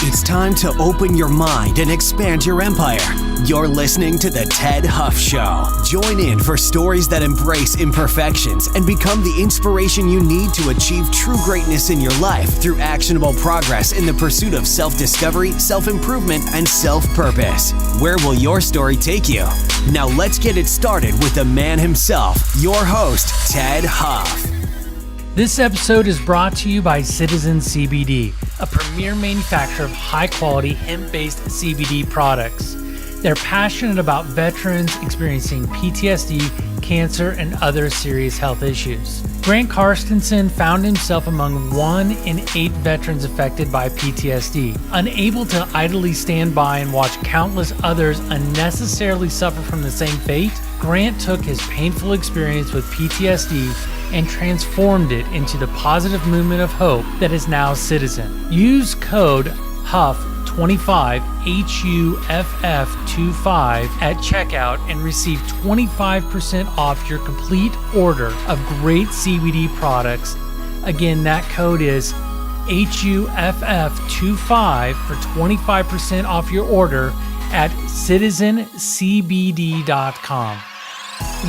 It's time to open your mind and expand your empire. You're listening to The Ted Huff Show. Join in for stories that embrace imperfections and become the inspiration you need to achieve true greatness in your life through actionable progress in the pursuit of self-discovery, self-improvement, and self-purpose. Where will your story take you? Now let's get it started with the man himself, your host, Ted Huff. This episode is brought to you by Citizen CBD, a premier manufacturer of high-quality hemp-based CBD products. They're passionate about veterans experiencing PTSD, cancer, and other serious health issues. Grant Karstensen found himself among 1 in 8 veterans affected by PTSD. Unable to idly stand by and watch countless others unnecessarily suffer from the same fate, Grant took his painful experience with PTSD and transformed it into the positive movement of hope that is now Citizen. Use code HUFF25, HUFF25 at checkout and receive 25% off your complete order of great CBD products. Again, that code is HUFF25 for 25% off your order at citizencbd.com.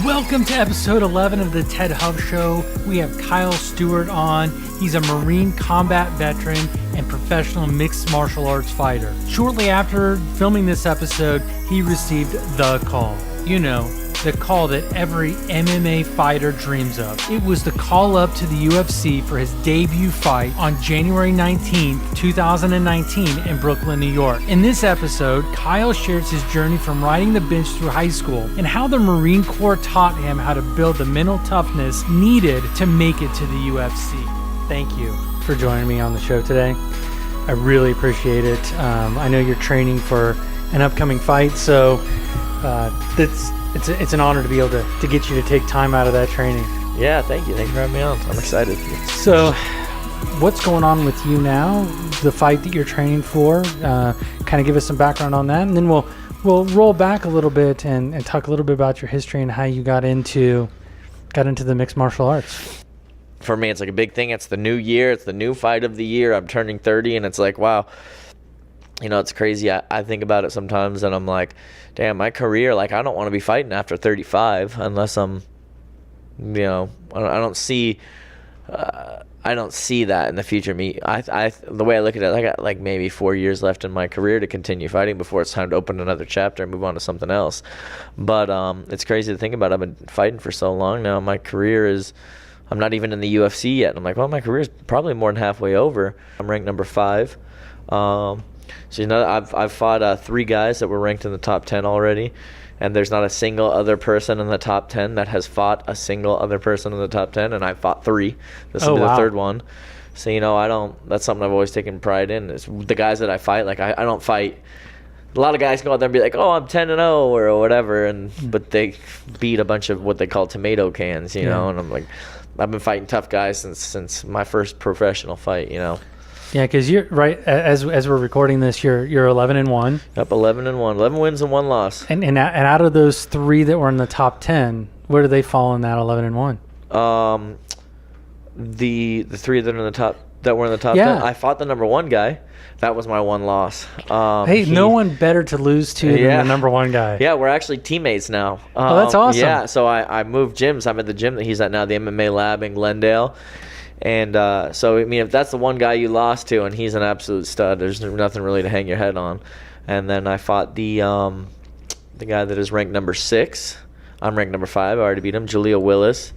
Welcome to episode 11 of the Ted Huff Show. We have Kyle Stewart on. He's a Marine combat veteran and professional mixed martial arts fighter. Shortly after filming this episode, he received the call. You know, the call that every MMA fighter dreams of. It was the call up to the UFC for his debut fight on January 19th, 2019 in Brooklyn, New York. In this episode, Kyle shares his journey from riding the bench through high school and how the Marine Corp taught him how to build the mental toughness needed to make it to the UFC. Thank you for joining me on the show today. I really appreciate it. I know you're training for an upcoming fight, so it's an honor to be able to get you to take time out of that training. Yeah, thank you. Thank you for having me on. I'm excited. So, what's going on with you now? The fight that you're training for? Kind of give us some background on that, and then we'll roll back a little bit and talk a little bit about your history and how you got into the mixed martial arts. For me, it's like a big thing. It's the new year. It's the new fight of the year. I'm turning 30, and it's like, wow. You know, it's crazy. I think about it sometimes, and I'm like, damn, my career, like, I don't want to be fighting after 35 unless I'm, you know, I don't see that in the future. The way I look at it, I got like maybe 4 years left in my career to continue fighting before it's time to open another chapter and move on to something else. But it's crazy to think about. I've been fighting for so long now. My career is, I'm not even in the UFC yet. And I'm like, well, my career is probably more than halfway over. I'm ranked number 5. So, you know, I've fought 3 guys that were ranked in the top 10 already, and there's not a single other person in the top 10 that has fought a single other person in the top 10, and I fought 3. This will be the 3rd one. So, you know, that's something I've always taken pride in, is the guys that I fight. Like, I don't fight. A lot of guys go out there and be like, oh, I'm 10-0 or whatever, but they beat a bunch of what they call tomato cans, you know, and I'm like, I've been fighting tough guys since my first professional fight, you know. Yeah, because you're right. As we're recording this, you're 11-1. Yep, 11-1, 11 wins and 1 loss. And out of those 3 that were in the top 10, where do they fall in that 11-1? The 3 that were in the top 10. I fought the number 1 guy. That was my 1 loss. No one better to lose to than the number 1 guy. Yeah, we're actually teammates now. Oh, that's awesome. Yeah, so I moved gyms. I'm at the gym that he's at now, the MMA lab in Glendale. And so, I mean, if that's the 1 guy you lost to and he's an absolute stud, there's nothing really to hang your head on. And then I fought the guy that is ranked number 6. I'm ranked number 5. I already beat him, Jaleel Willis.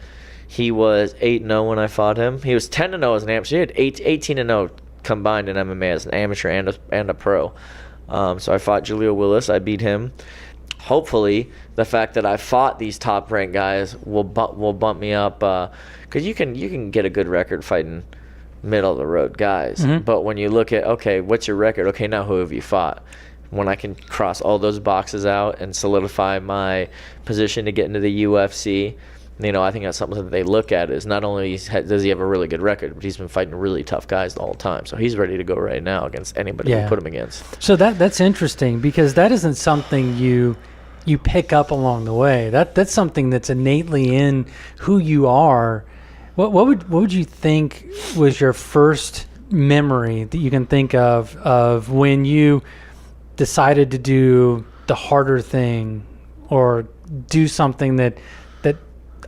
He was 8-0 when I fought him. He was 10-0 as an amateur. He had 18-0 combined in MMA as an amateur and a pro. So I fought Jaleel Willis. I beat him. Hopefully, the fact that I fought these top-ranked guys will bump me up, because you can get a good record fighting middle-of-the-road guys. Mm-hmm. But when you look at, okay, what's your record? Okay, now who have you fought? When I can cross all those boxes out and solidify my position to get into the UFC, you know, I think that's something that they look at, is not only does he have a really good record, but he's been fighting really tough guys the whole time. So he's ready to go right now against anybody we put him against. So that's interesting, because that isn't something you pick up along the way. That's something that's innately in who you are. What would you think was your first memory that you can think of when you decided to do the harder thing or do something that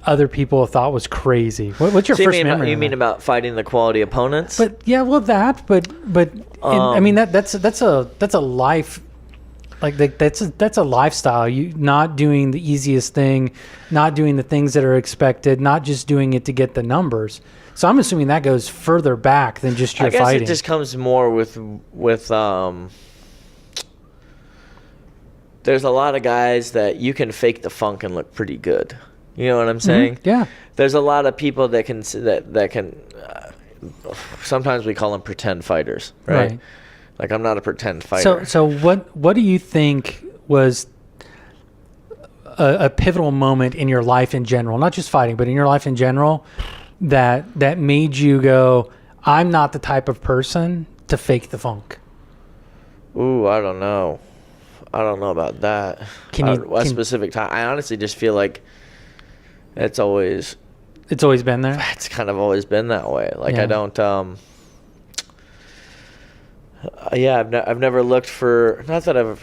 other people thought was crazy? What's your first memory? You mean about fighting the quality opponents? But yeah, well, that. I mean that's a life. That's a lifestyle. You not doing the easiest thing, not doing the things that are expected, not just doing it to get the numbers. So I'm assuming that goes further back than just your fighting. I guess it just comes more with there's a lot of guys that you can fake the funk and look pretty good. You know what I'm saying? Mm-hmm. Yeah. There's a lot of people that can sometimes we call them pretend fighters, right? Like, I'm not a pretend fighter. So what do you think was a pivotal moment in your life in general, not just fighting, but in your life in general, that made you go, I'm not the type of person to fake the funk? Ooh, I don't know about that. Specific time? I honestly just feel like it's always been there. It's kind of always been that way. Like, yeah. I don't. Yeah, I've never looked for. Not that I've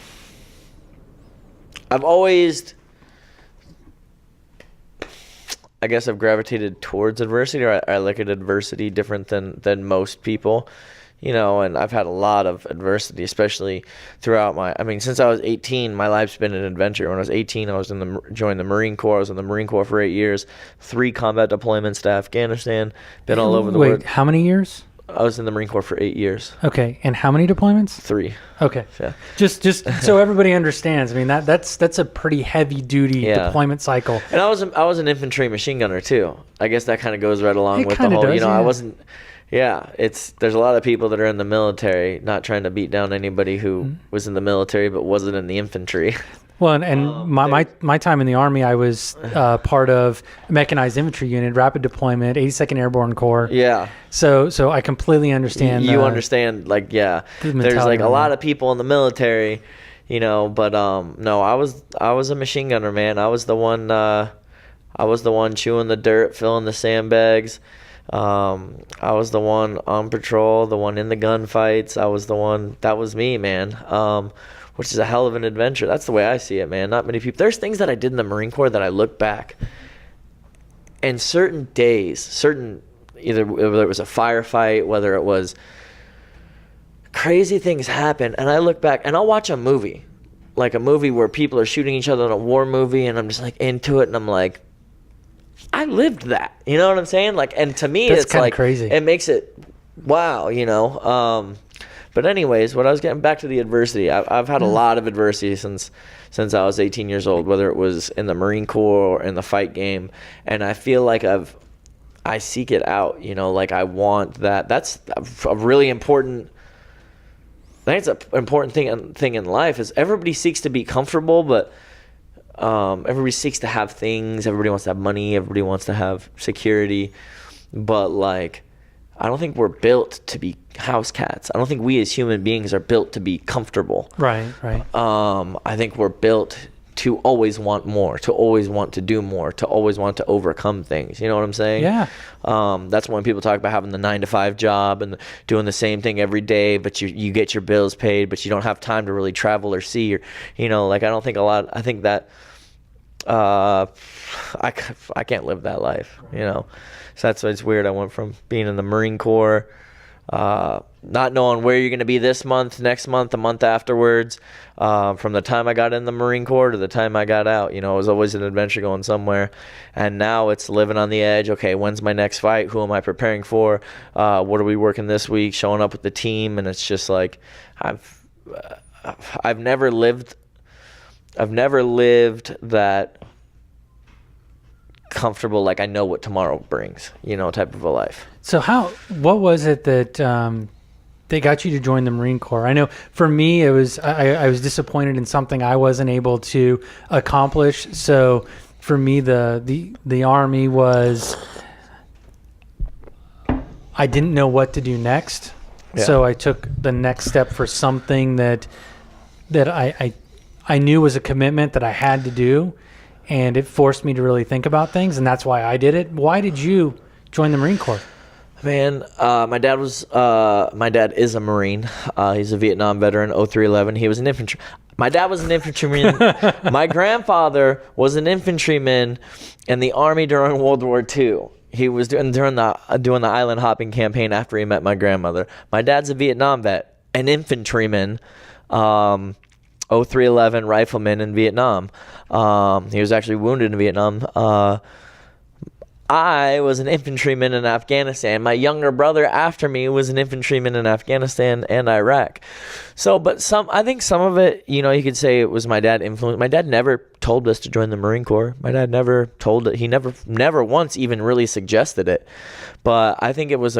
always. I guess I've gravitated towards adversity, or I look at adversity different than most people, you know. And I've had a lot of adversity, especially throughout since I was 18, my life's been an adventure. When I was 18, I was joined the Marine Corp. I was in the Marine Corp for 8 years, 3 combat deployments to Afghanistan, been all over the world. Wait, how many years? I was in the Marine Corp for 8 years. Okay, and how many deployments? 3. Okay, yeah. Just so everybody understands. I mean, that's a pretty heavy duty deployment cycle. And I was an infantry machine gunner too. I guess that kind of goes right along with the whole. Does, I wasn't. Yeah, there's a lot of people that are in the military, not trying to beat down anybody who was in the military but wasn't in the infantry. Well, and my time in the Army, I was part of a mechanized infantry unit, rapid deployment, 82nd Airborne Corps. Yeah. So I completely understand. You understand, like, yeah. There's like a lot of people in the military, you know, but no, I was a machine gunner, man. I was the one chewing the dirt, filling the sandbags. I was the one on patrol, the one in the gunfights. That was me, man. Which is a hell of an adventure. That's the way I see it, man. Not many people. There's things that I did in the Marine Corps that I look back, and certain days, either whether it was a firefight, whether it was crazy things happen, and I look back and I'll watch a movie, like a movie where people are shooting each other in a war movie, and I'm just like into it, and I'm like, I lived that. You know what I'm saying? Like, and to me, it's like crazy. It makes it wow, you know. But anyways, what I was getting back to the adversity, I've had a lot of adversity since I was 18 years old, whether it was in the Marine Corps or in the fight game, and I feel like I seek it out, you know, like I want that. That's a really important. I think it's an important thing in life is everybody seeks to be comfortable, but everybody seeks to have things. Everybody wants to have money. Everybody wants to have security, but like, I don't think we're built to be house cats. I don't think we as human beings are built to be comfortable. Right. I think we're built to always want more, to always want to do more, to always want to overcome things. You know what I'm saying? Yeah. That's when people talk about having the 9-to-5 job and doing the same thing every day, but you get your bills paid, but you don't have time to really travel or see, or, you know, like, I think that I can't live that life, you know. So that's why it's weird. I went from being in the Marine Corps, not knowing where you're going to be this month, next month, the month afterwards, from the time I got in the Marine Corps to the time I got out. You know, it was always an adventure going somewhere. And now it's living on the edge. Okay, when's my next fight? Who am I preparing for? What are we working this week? Showing up with the team. And it's just like, I've never lived that comfortable, like I know what tomorrow brings, you know, type of a life. So what was it that they got you to join the Marine Corps? I know for me, it was I was disappointed in something I wasn't able to accomplish. So for me, the Army was, I didn't know what to do next. Yeah. So I took the next step for something that I knew was a commitment that I had to do. And it forced me to really think about things, and that's why I did it. Why did you join the Marine Corps? Man, my dad is a Marine. He's a Vietnam veteran, 0311. He was an infantry. My dad was an infantryman. My grandfather was an infantryman in the Army during World War II. He was doing the island hopping campaign after he met my grandmother. My dad's a Vietnam vet, an infantryman, 0311 rifleman in Vietnam. He was actually wounded in Vietnam. I was an infantryman in Afghanistan. My younger brother after me was an infantryman in Afghanistan and Iraq. So, but I think some of it, you could say it was my dad influenced. My dad never told us to join the Marine Corps. My dad never told it. He never once even really suggested it. But I think it was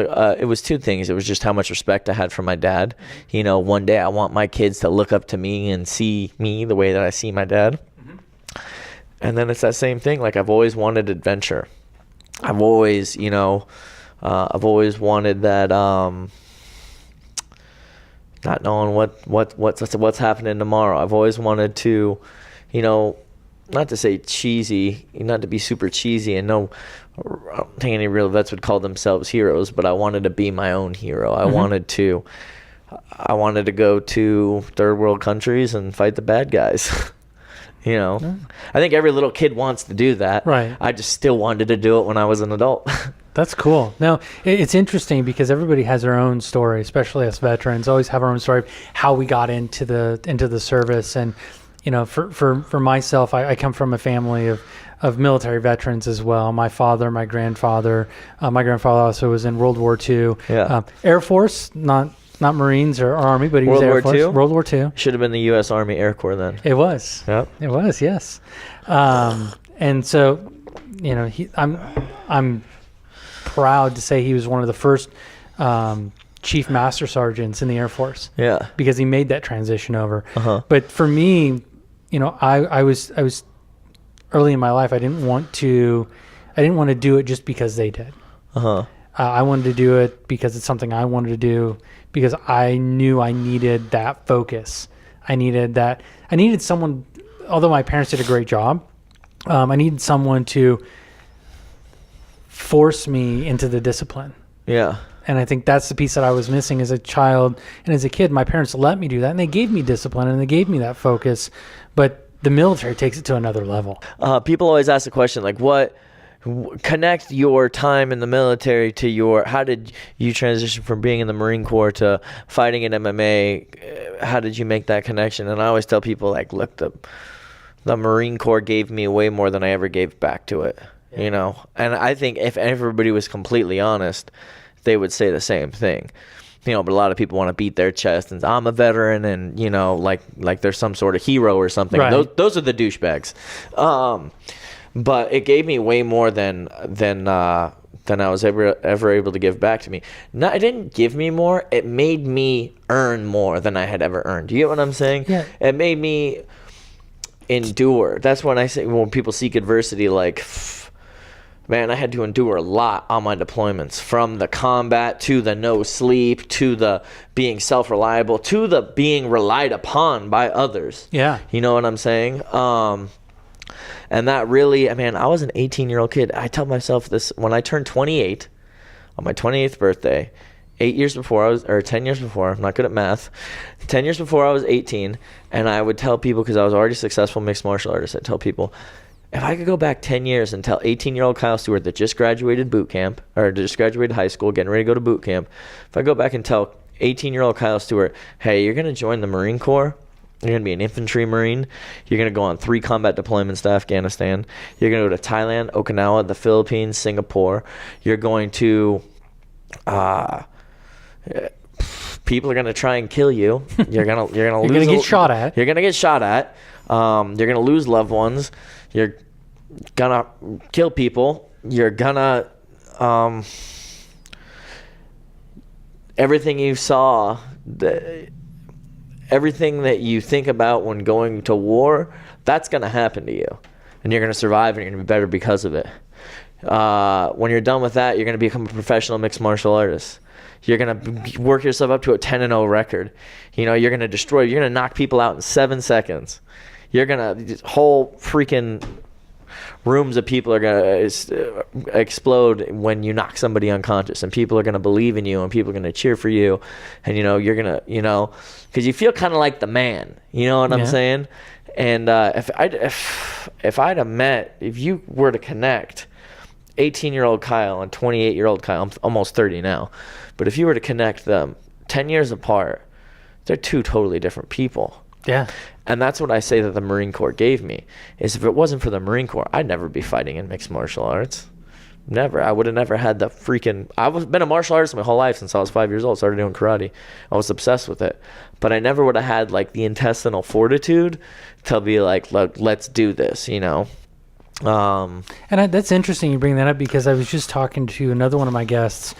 two things. It was just how much respect I had for my dad. One day I want my kids to look up to me and see me the way that I see my dad. Mm-hmm. And then it's that same thing. Like, I've always wanted adventure. I've always wanted that, not knowing what's happening tomorrow. I've always wanted to, not to say cheesy, not to be super cheesy, and no, I don't think any real vets would call themselves heroes, but I wanted to be my own hero. I wanted to go to third world countries and fight the bad guys. I think every little kid wants to do that. Right. I just still wanted to do it when I was an adult. That's cool. Now, it's interesting because everybody has their own story, especially us veterans, always have our own story of how we got into the service. And, for myself, I come from a family of military veterans as well. My father, my grandfather also was in World War II. Yeah. Air Force, not Marines or Army, but he was Air Force. World War II. Should have been the U.S. Army Air Corps then. It was. Yep. It was, yes. And so, I'm proud to say he was one of the first chief master sergeants in the Air Force. Yeah. Because he made that transition over. Uh-huh. But for me, I was early in my life. I didn't want to do it just because they did. Uh-huh. I wanted to do it because it's something I wanted to do, because I knew I needed that focus. I needed someone, although my parents did a great job, I needed someone to force me into the discipline. Yeah. And I think that's the piece that I was missing as a child and as a kid. My parents let me do that, and they gave me discipline and they gave me that focus, but the military takes it to another level. People always ask the question, like, connect your time in the military to how did you transition from being in the Marine Corps to fighting in MMA? How did you make that connection? And I always tell people, like, look, the Marine Corps gave me way more than I ever gave back to it, And I think if everybody was completely honest, they would say the same thing. But a lot of people want to beat their chest and I'm a veteran and, like they're some sort of hero or something. Right. Those are the douchebags. But it gave me way more than I was ever able to give back to me. No, it didn't give me more. It made me earn more than I had ever earned. Do you get what I'm saying? Yeah. It made me endure. That's when I say, when people seek adversity, like, man, I had to endure a lot on my deployments, from the combat to the no sleep to the being self-reliable to the being relied upon by others. Yeah. You know what I'm saying? And that really, I was an 18-year-old kid. I tell myself this when I turned 28 on my 28th birthday, 10 years before, I'm not good at math, 10 years before I was 18, and I would tell people, because I was already a successful mixed martial artist, I'd tell people, if I could go back 10 years and tell 18-year-old Kyle Stewart that just graduated boot camp, or just graduated high school, getting ready to go to boot camp, if I go back and tell 18-year-old Kyle Stewart, hey, you're going to join the Marine Corps, you're going to be an infantry Marine. You're going to go on 3 combat deployments to Afghanistan. You're going to go to Thailand, Okinawa, the Philippines, Singapore. You're going to... people are going to try and kill you. You're going to get shot at. You're going to get shot at. You're going to lose loved ones. You're going to kill people. You're going to... everything you saw... Everything that you think about when going to war, that's going to happen to you. And you're going to survive and you're going to be better because of it. When you're done with that, you're going to become a professional mixed martial artist. You're going to work yourself up to a 10-0 record. You're going to you're going to knock people out in 7 seconds. You're going to, rooms of people are going to explode when you knock somebody unconscious, and people are going to believe in you, and people are going to cheer for you. And, you're going to, because you feel kind of like the man, you know what I'm saying? And if you were to connect 18-year-old Kyle and 28-year-old Kyle, I'm almost 30 now, but if you were to connect them 10 years apart, they're two totally different people. Yeah. And that's what I say that the Marine Corps gave me, is if it wasn't for the Marine Corps, I'd never be fighting in mixed martial arts. Never. I would have never had the freaking... I've been a martial artist my whole life since I was 5 years old. Started doing karate. I was obsessed with it. But I never would have had like the intestinal fortitude to be like, look, let's do this, And that's interesting you bring that up, because I was just talking to another one of my guests,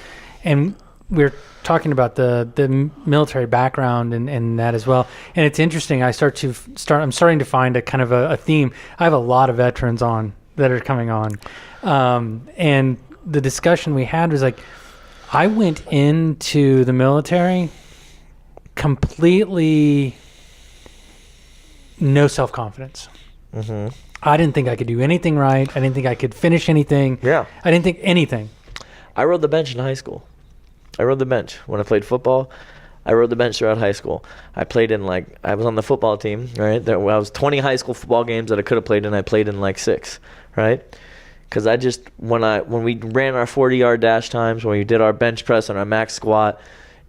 and we're talking about the military background and that as well. And it's interesting. I'm starting to find a kind of a theme. I have a lot of veterans on that are coming on. And the discussion we had was like, I went into the military completely no self-confidence. Mm-hmm. I didn't think I could do anything right. I didn't think I could finish anything. Yeah. I didn't think anything. I rode the bench in high school. I rode the bench when I played football. I rode the bench throughout high school. I played in I was on the football team, right? I was 20 high school football games that I could have played in. I played in 6, right? Because when we ran our 40-yard dash times, when we did our bench press and our max squat,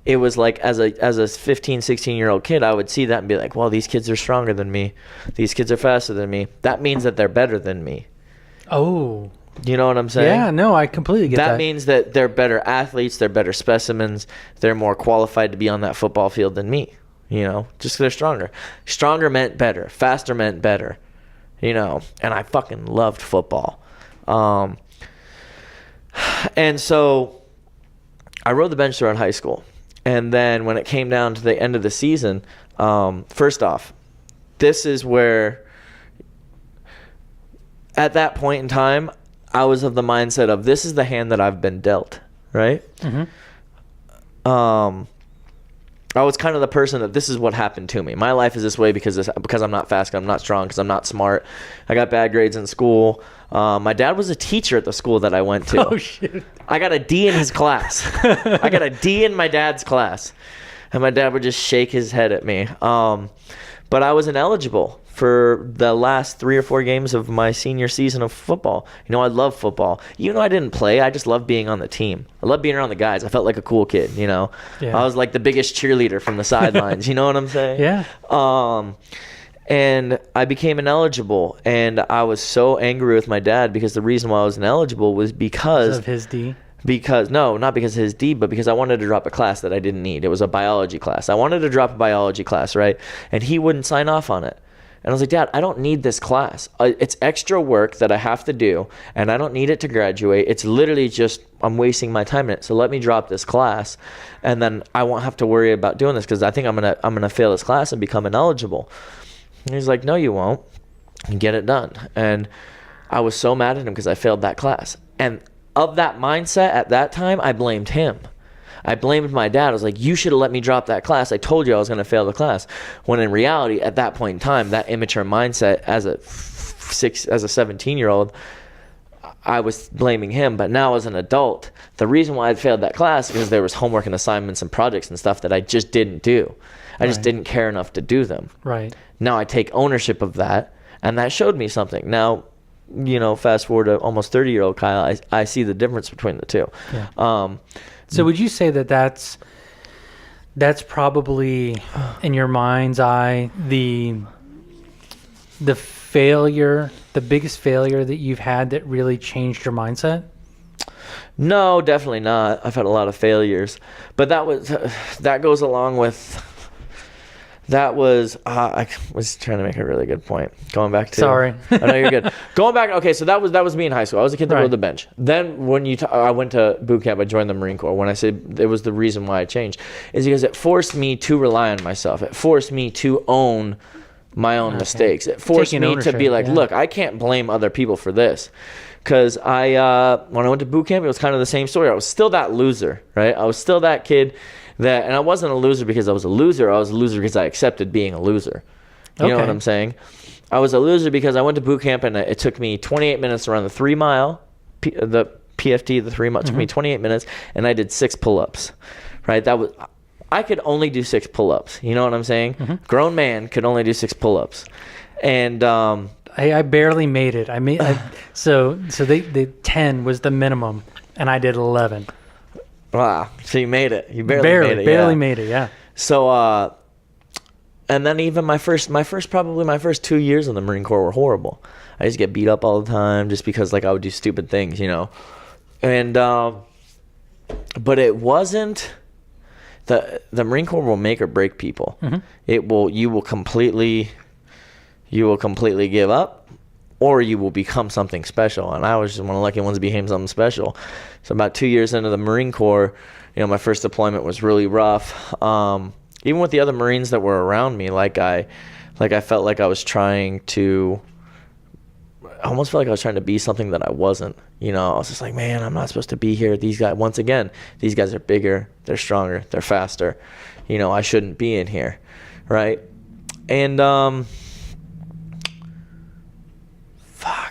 it was like as a 15, 16-year-old kid, I would see that and be like, well, these kids are stronger than me. These kids are faster than me. That means that they're better than me. Oh. You know what I'm saying? Yeah, no, I completely get that. That means that they're better athletes, they're better specimens, they're more qualified to be on that football field than me, just because they're stronger. Stronger meant better, faster meant better, and I fucking loved football. And so I rode the bench throughout high school. And then when it came down to the end of the season, first off, this is where, at that point in time, I was of the mindset of, this is the hand that I've been dealt, right? Mm-hmm. I was kind of the person that this is what happened to me. My life is this way because I'm not fast, I'm not strong, because I'm not smart. I got bad grades in school. My dad was a teacher at the school that I went to. Oh, shit. I got a D in his class. I got a D in my dad's class. And my dad would just shake his head at me. But I was ineligible for the last 3 or 4 games of my senior season of football. I love football. Even though I didn't play, I just loved being on the team. I loved being around the guys. I felt like a cool kid, Yeah. I was like the biggest cheerleader from the sidelines. You know what I'm saying? Yeah. And I became ineligible, and I was so angry with my dad because the reason why I was ineligible was because of his D? No, not because of his D, but because I wanted to drop a class that I didn't need. It was a biology class. I wanted to drop a biology class, right? And he wouldn't sign off on it. And I was like, Dad, I don't need this class. It's extra work that I have to do, and I don't need it to graduate. It's literally just I'm wasting my time in it. So let me drop this class, and then I won't have to worry about doing this because I think I'm gonna fail this class and become ineligible. And he's like, no, you won't. Get it done. And I was so mad at him because I failed that class. And of that mindset at that time, I blamed him. I blamed my dad. I was like, you should have let me drop that class. I told you I was going to fail the class. When in reality, at that point in time, that immature mindset as a 17-year-old, I was blaming him. But now as an adult, the reason why I failed that class is because there was homework and assignments and projects and stuff that I just didn't do. I just didn't care enough to do them. Right. Now I take ownership of that, and that showed me something. Now, fast forward to almost 30-year-old Kyle, I see the difference between the two. Yeah. So would you say that that's probably, in your mind's eye, the failure, the biggest failure that you've had that really changed your mindset? No, definitely not. I've had a lot of failures, but that goes along with. I was trying to make a really good point. Going back to... Sorry. I know you're good. Going back... Okay, so that was me in high school. I was a kid that rode the bench. Then when I went to boot camp, I joined the Marine Corps. When I said it was the reason why I changed, is because it forced me to rely on myself. It forced me to own my own mistakes. It forced me to be like, look, I can't blame other people for this. Because when I went to boot camp, it was kind of the same story. I was still that loser, right? I was still that kid and I wasn't a loser because I was a loser. I was a loser because I accepted being a loser. You know what I'm saying? I was a loser because I went to boot camp and it took me 28 minutes to run the 3 mile. The PFT, the 3 mile, took me 28 minutes, and I did 6 pull-ups. Right? I could only do 6 pull-ups. You know what I'm saying? Grown man could only do 6 pull-ups. And I barely made it. So they 10 was the minimum, and I did 11. Wow. So you made it. You barely made it. Yeah. So and then even my first 2 years in the Marine Corps were horrible. I used to get beat up all the time just because like I would do stupid things, you know. And but it wasn't the Marine Corps will make or break people. You will completely give up, or you will become something special. And I was just one of the lucky ones that became something special. So about 2 years into the Marine Corps, you know, my first deployment was really rough. Even with the other Marines that were around me, I felt like I was I almost felt like I was trying to be something that I wasn't. You know, I was just like, man, I'm not supposed to be here. These guys, once again, these guys are bigger, they're stronger, they're faster. You know, I shouldn't be in here, right? And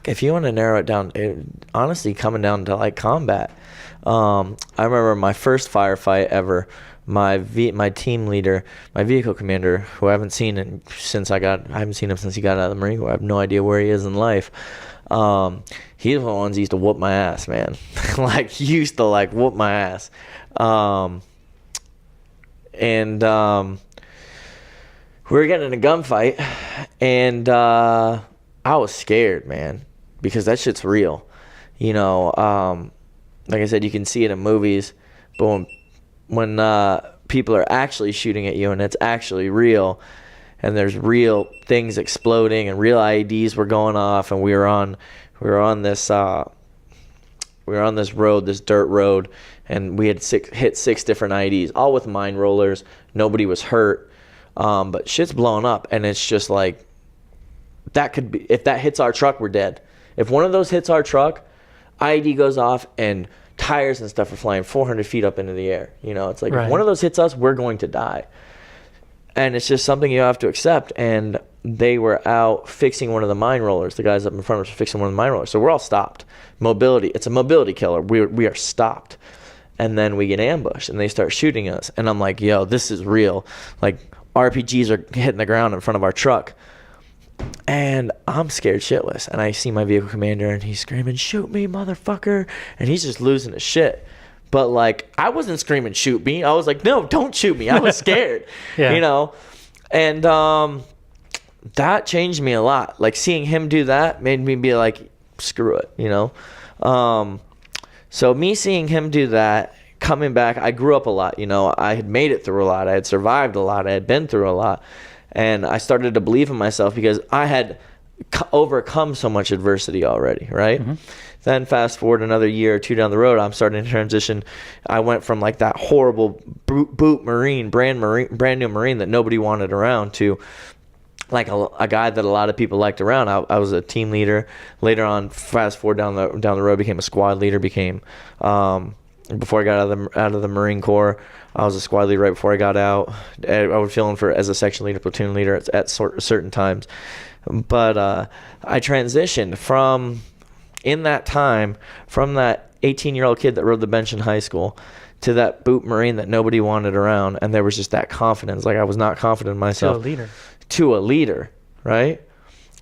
if you want to narrow it down, honestly, coming down to like combat, I remember my first firefight ever. My team leader, my vehicle commander, who I haven't seen since he got out of the Marine Corps. I have no idea where he is in life. He's one of the ones who used to whoop my ass, man. He used to whoop my ass. And we were getting in a gunfight, and I was scared, man, because that shit's real. You know, like I said, you can see it in movies, but when people are actually shooting at you and it's actually real, and there's real things exploding and real IEDs were going off, and we were on this road, this dirt road, and we had hit 6 different IEDs, all with mine rollers. Nobody was hurt, but shit's blowing up, and it's just like, that could be, if that hits our truck, we're dead. If one of those hits our truck, IED goes off and tires and stuff are flying 400 feet up into the air. You know, it's like, if one of those hits us, we're going to die. And it's just something you have to accept. And they were out fixing one of the mine rollers. The guys up in front of us were fixing one of the mine rollers. So we're all stopped. Mobility. It's a mobility killer. We are stopped. And then we get ambushed and they start shooting us. And I'm like, yo, this is real. Like, RPGs are hitting the ground in front of our truck. And I'm scared shitless. And I see my vehicle commander and he's screaming, shoot me, motherfucker. And he's just losing his shit. But like, I wasn't screaming, shoot me. I was like, no, don't shoot me. I was scared, you know? And that changed me a lot. Like, seeing him do that made me be like, screw it, you know? So me seeing him do that, coming back, I grew up a lot, you know? I had made it through a lot. I had survived a lot. I had been through a lot. And I started to believe in myself because I had overcome so much adversity already, right? Then fast forward another year or two down the road, I'm starting to transition. I went from like that horrible boot Marine, brand new Marine that nobody wanted around, to like a guy that a lot of people liked around. I was a team leader. Later on, fast forward down the road, became a squad leader. Before I got out of the Marine Corps, I was a squad leader right before I got out. I would fill in as a section leader, platoon leader at certain times. But I transitioned from that 18-year-old kid that rode the bench in high school to that boot Marine that nobody wanted around. And there was just that confidence. Like, I was not confident in myself. To a leader, right?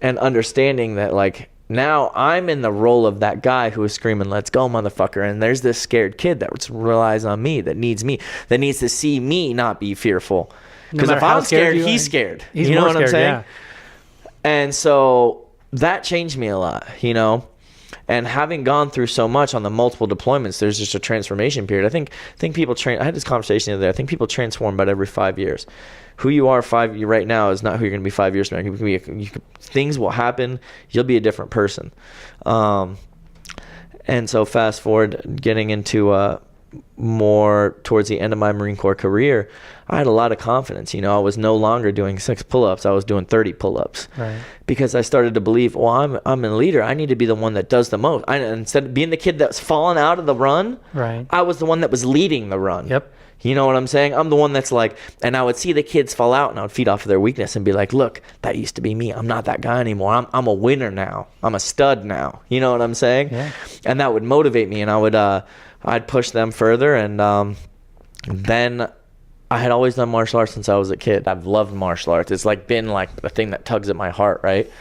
And understanding that, like, now I'm in the role of that guy who is screaming, let's go, motherfucker. And there's this scared kid that relies on me, that needs to see me not be fearful. Because if I'm scared, he's scared. You know what I'm saying? Yeah. And so that changed me a lot, you know? And having gone through so much on the multiple deployments, there's just a transformation period. I think people I had this conversation the other day. I think people transform about every 5 years. Who you are right now is not who you're going to be 5 years from now. Things will happen. You'll be a different person. And so fast forward, getting into more towards the end of my Marine Corps career, I had a lot of confidence. You know, I was no longer doing 6 pull-ups. I was doing 30 pull-ups. Right. Because I started to believe, well, I'm a leader. I need to be the one that does the most. Instead of being the kid that's fallen out of the run, right, I was the one that was leading the run. Yep. You know what I'm saying? I'm the one that's like, and I would see the kids fall out and I would feed off of their weakness and be like, look, that used to be me. I'm not that guy anymore. I'm a winner now. I'm a stud now. You know what I'm saying? Yeah. And that would motivate me, and I'd push them further. And then I had always done martial arts since I was a kid. I've loved martial arts. It's like been like a thing that tugs at my heart, right?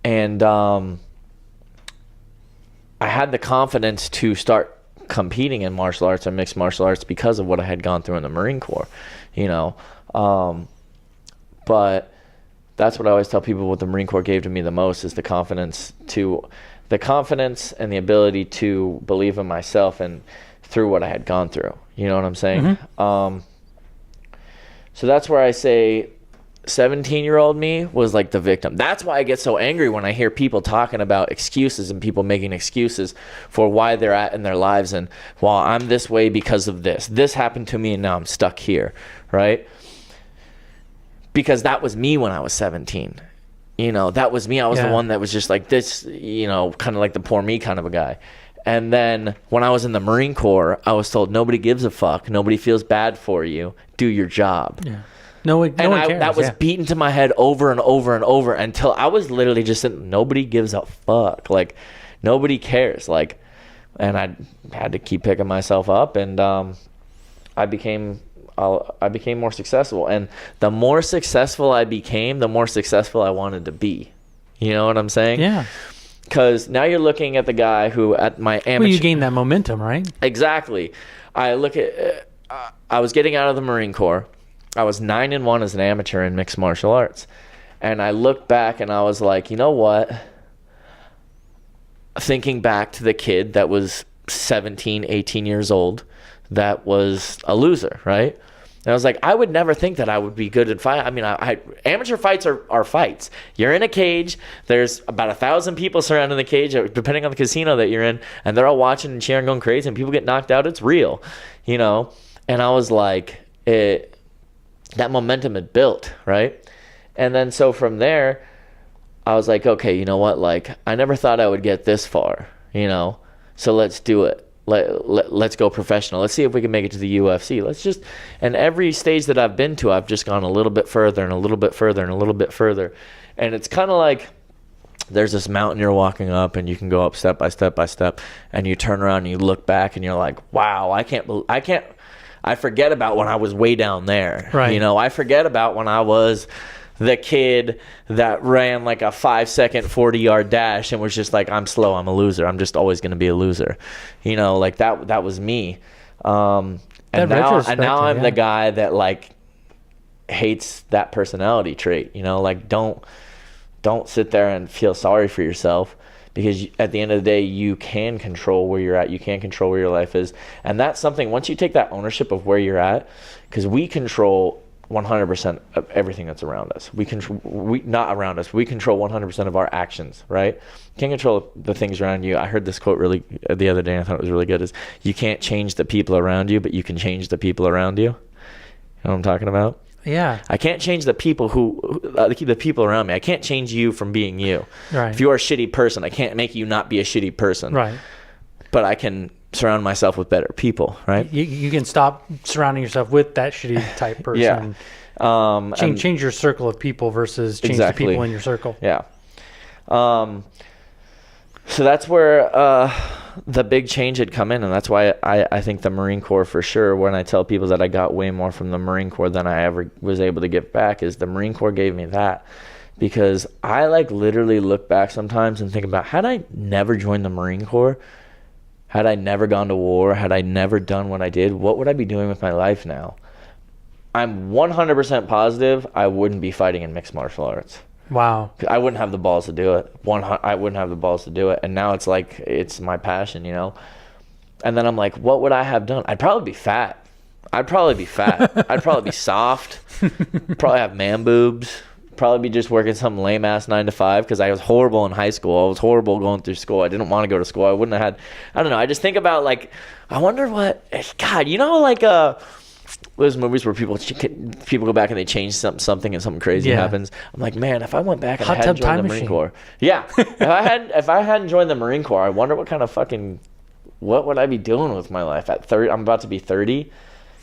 And I had the confidence to start competing in martial arts and mixed martial arts because of what I had gone through in the Marine Corps, you know. But that's what I always tell people, what the Marine Corps gave to me the most is the confidence and the ability to believe in myself and through what I had gone through. You know what I'm saying? So that's where I say 17-year-old me was like the victim. That's why I get so angry when I hear people talking about excuses and people making excuses for why they're at in their lives, and well, I'm this way because of this happened to me and now I'm stuck here, right? Because that was me when I was 17. You know, that was me. I was the one that was just like this, you know, kind of like the poor me kind of a guy. And then when I was in the Marine Corps, I was told nobody gives a fuck, nobody feels bad for you, do your job. Yeah. No one cares. That was beaten to my head over and over and over until I was literally just saying, nobody gives a fuck. Like, nobody cares. Like, and I had to keep picking myself up, and I became more successful. And the more successful I became, the more successful I wanted to be. You know what I'm saying? Yeah. Because now you're looking at the guy who at my amateur... Well, you gain that momentum, right? Exactly. I look at... I was getting out of the Marine Corps. I was 9-1 as an amateur in mixed martial arts. And I looked back and I was like, you know what? Thinking back to the kid that was 17, 18 years old, that was a loser, right? And I was like, I would never think that I would be good at fight. I mean, amateur fights are fights. You're in a cage. There's about 1,000 people surrounding the cage, depending on the casino that you're in, and they're all watching and cheering, going crazy, and people get knocked out. It's real, you know? And I was like, that momentum had built, right? And then so from there, I was like, okay, you know what? Like, I never thought I would get this far, you know? So let's do it. Let's go professional. Let's see if we can make it to the UFC. And every stage that I've been to, I've just gone a little bit further and a little bit further and a little bit further. And it's kind of like there's this mountain you're walking up, and you can go up step by step by step, and you turn around and you look back and you're like, wow, I forget about when I was way down there. Right. You know, I forget about when I was the kid that ran like a 5-second 40-yard dash and was just like, I'm slow, I'm a loser, I'm just always going to be a loser. You know, like that was me. And now I'm the guy that like hates that personality trait. You know, like don't sit there and feel sorry for yourself, because at the end of the day, you can control where you're at. You can control where your life is. And that's something, once you take that ownership of where you're at, because we control 100% of everything that's around us. We control 100% of our actions, right? You can't control the things around you. I heard this quote really the other day, and I thought it was really good, is you can't change the people around you, but you can change the people around you. You know what I'm talking about? Yeah. I can't change the people the people around me. I can't change you from being you. Right. If you're a shitty person, I can't make you not be a shitty person. Right. But I can surround myself with better people, right? You can stop surrounding yourself with that shitty type person. Yeah. Change your circle of people versus change the people in your circle. Yeah. So that's where the big change had come in, and that's why I think the Marine Corps, for sure, when I tell people that I got way more from the Marine Corps than I ever was able to give back, is the Marine Corps gave me that. Because I like literally look back sometimes and think about, had I never joined the Marine Corps, had I never gone to war, had I never done what I did, what would I be doing with my life now? I'm 100% positive I wouldn't be fighting in mixed martial arts. Wow. I wouldn't have the balls to do it. I wouldn't have the balls to do it. And now it's like, it's my passion, you know? And then I'm like, what would I have done? I'd probably be fat. I'd probably be soft. Probably have man boobs. Probably be just working some lame-ass 9-to-5, because I was horrible in high school. I was horrible going through school. I didn't want to go to school. I wouldn't have had, I don't know. I just think about, like, I wonder what, God, you know, like those movies where people go back and they change something and something crazy happens. I'm like, man, if I went back and I hadn't joined the Marine Corps. Yeah. if I hadn't joined the Marine Corps, I wonder what kind of what would I be doing with my life at 30? I'm about to be 30.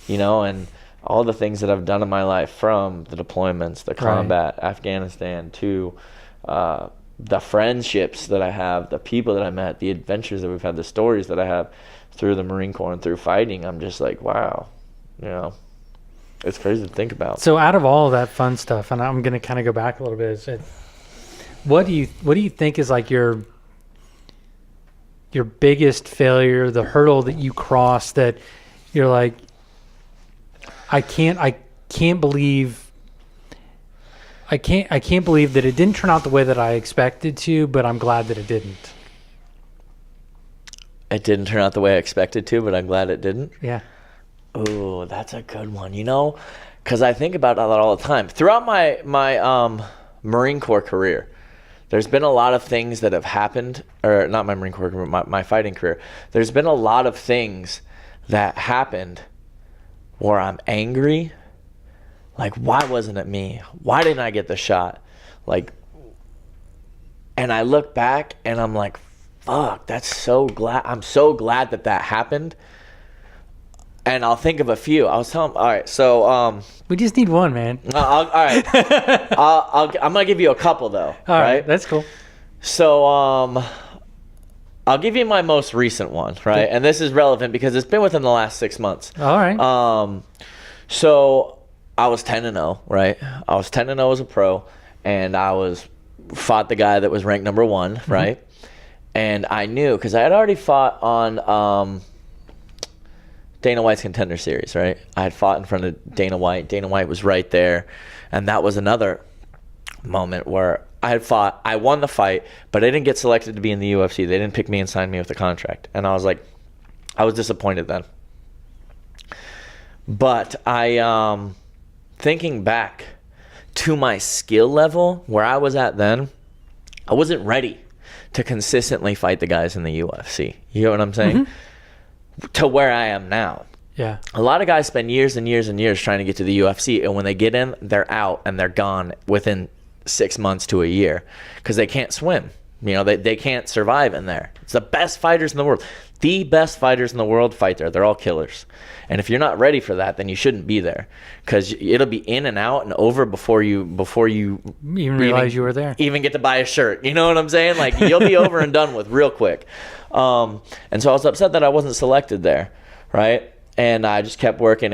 you know, and all the things that I've done in my life, from the deployments, the combat, Afghanistan, to the friendships that I have, the people that I met, the adventures that we've had, the stories that I have through the Marine Corps and through fighting. I'm just like, wow, you know, it's crazy to think about. So out of all of that fun stuff, and I'm going to kind of go back a little bit, what do you think is like your biggest failure, the hurdle that you crossed that you're like, I can't believe that it didn't turn out the way that I expected to, but I'm glad that it didn't. It didn't turn out the way I expected to, but I'm glad it didn't. Yeah. Oh, that's a good one, you know, because I think about that all the time. Throughout my Marine Corps career, there's been a lot of things that have happened, or not my Marine Corps career, my fighting career. There's been a lot of things that happened where I'm angry. Like, why wasn't it me? Why didn't I get the shot? Like, and I look back and I'm like, fuck, I'm so glad that happened. And I'll think of a few. I was telling, all right, so we just need one, man. all right, I'm gonna give you a couple though. All right, that's cool. So I'll give you my most recent one, right? And this is relevant because it's been within the last 6 months. All right. So I was 10-0, right? I was 10-0 as a pro, and I fought the guy that was ranked number 1, right? And I knew, because I had already fought on Dana White's Contender Series, right? I had fought in front of Dana White. Dana White was right there, and that was another moment where I won the fight, but I didn't get selected to be in the UFC. They didn't pick me and sign me with a contract. And I was like, I was disappointed then. But thinking back to my skill level where I was at then, I wasn't ready to consistently fight the guys in the UFC. You know what I'm saying? To where I am now. Yeah. A lot of guys spend years and years and years trying to get to the UFC, and when they get in, they're out and they're gone within 6 months to a year because they can't swim. You know, they can't survive in there. It's the best fighters in the world. The best fighters in the world fight there. They're all killers. And if you're not ready for that, then you shouldn't be there, because it'll be in and out and over before you even realize you were there. Even get to buy a shirt. You know what I'm saying? Like, you'll be over and done with real quick. And so I was upset that I wasn't selected there, right? And I just kept working.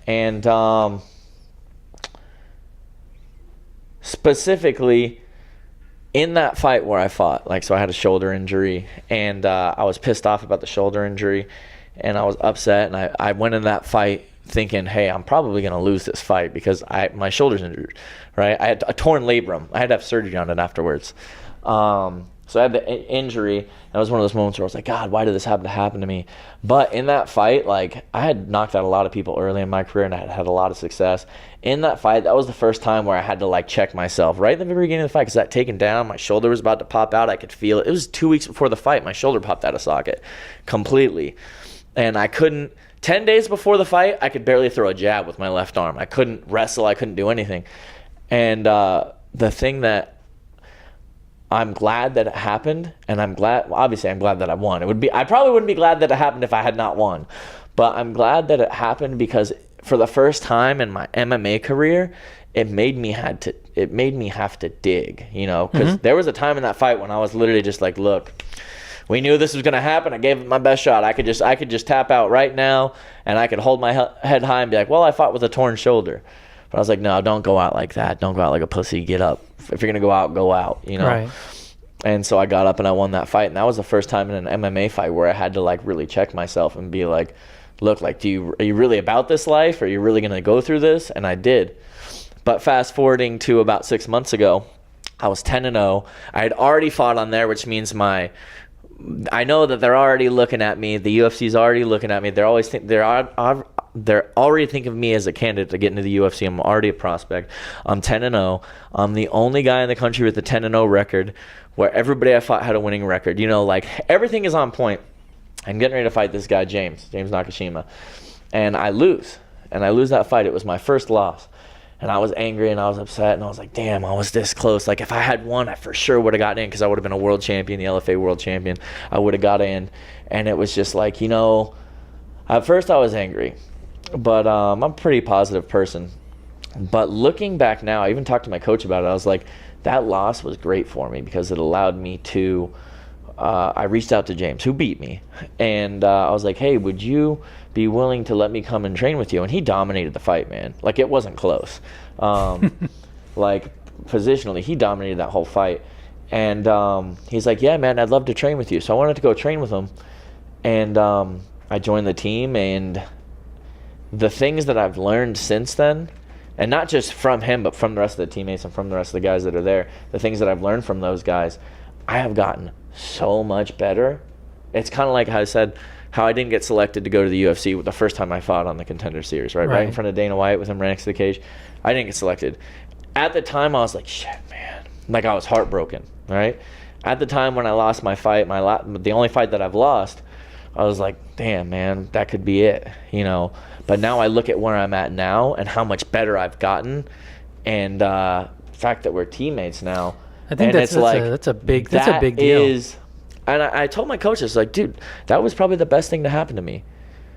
And specifically in that fight where I fought, like, so I had a shoulder injury, and I was pissed off about the shoulder injury, and I was upset, and I went in that fight thinking, hey, I'm probably going to lose this fight because my shoulder's injured, right? I had a torn labrum. I had to have surgery on it afterwards. So I had the injury, and it was one of those moments where I was like, God, why did this happen to me? But in that fight, like, I had knocked out a lot of people early in my career, and I had a lot of success. In that fight, that was the first time where I had to, like, check myself right at the very beginning of the fight, because that taken down, my shoulder was about to pop out. I could feel it. It was 2 weeks before the fight. My shoulder popped out of socket completely. And I couldn't, 10 days before the fight, I could barely throw a jab with my left arm. I couldn't wrestle. I couldn't do anything. And the thing that I'm glad that it happened, and I'm glad that I won. I probably wouldn't be glad that it happened if I had not won, but I'm glad that it happened because for the first time in my MMA career, it made me have to dig, you know, because there was a time in that fight when I was literally just like, look, we knew this was going to happen. I gave it my best shot. I could just tap out right now, and I could hold my head high and be like, well, I fought with a torn shoulder. But I was like, no, don't go out like that. Don't go out like a pussy. Get up. If you're going to go out, you know? Right. And so I got up and I won that fight. And that was the first time in an MMA fight where I had to, like, really check myself and be like, look, like, are you really about this life? Are you really going to go through this? And I did. But fast forwarding to about 6 months ago, I was 10-0. I had already fought on there, which means I know that they're already looking at me. The UFC's already looking at me. They're already thinking of me as a candidate to get into the UFC. I'm already a prospect. I'm 10-0. I'm the only guy in the country with a 10-0 record, where everybody I fought had a winning record. You know, like, everything is on point. I'm getting ready to fight this guy, James Nakashima, and I lose. And I lose that fight. It was my first loss. And I was angry and I was upset, and I was like, damn, I was this close. Like, if I had won, I for sure would have gotten in, because I would have been a world champion, the LFA world champion. I would have got in. And it was just like, you know, at first I was angry. But I'm a pretty positive person. But looking back now, I even talked to my coach about it. I was like, that loss was great for me because it allowed me to, I reached out to James, who beat me. And I was like, hey, would you be willing to let me come and train with you? And he dominated the fight, man. Like, it wasn't close. Like, positionally, he dominated that whole fight. And he's like, yeah, man, I'd love to train with you. So I wanted to go train with him. And I joined the team. And the things that I've learned since then, and not just from him, but from the rest of the teammates and from the rest of the guys that are there, the things that I've learned from those guys, I have gotten so much better. It's kind of like how I said, how I didn't get selected to go to the UFC the first time I fought on the Contender Series, right in front of Dana White with him right next to the cage. I didn't get selected. At the time, I was like, shit, man. Like, I was heartbroken, right? At the time when I lost my fight, the only fight that I've lost, I was like, damn, man, that could be it, you know? But now I look at where I'm at now and how much better I've gotten, and the fact that we're teammates now. I think that's a big deal. And I told my coaches, like, dude, that was probably the best thing to happen to me,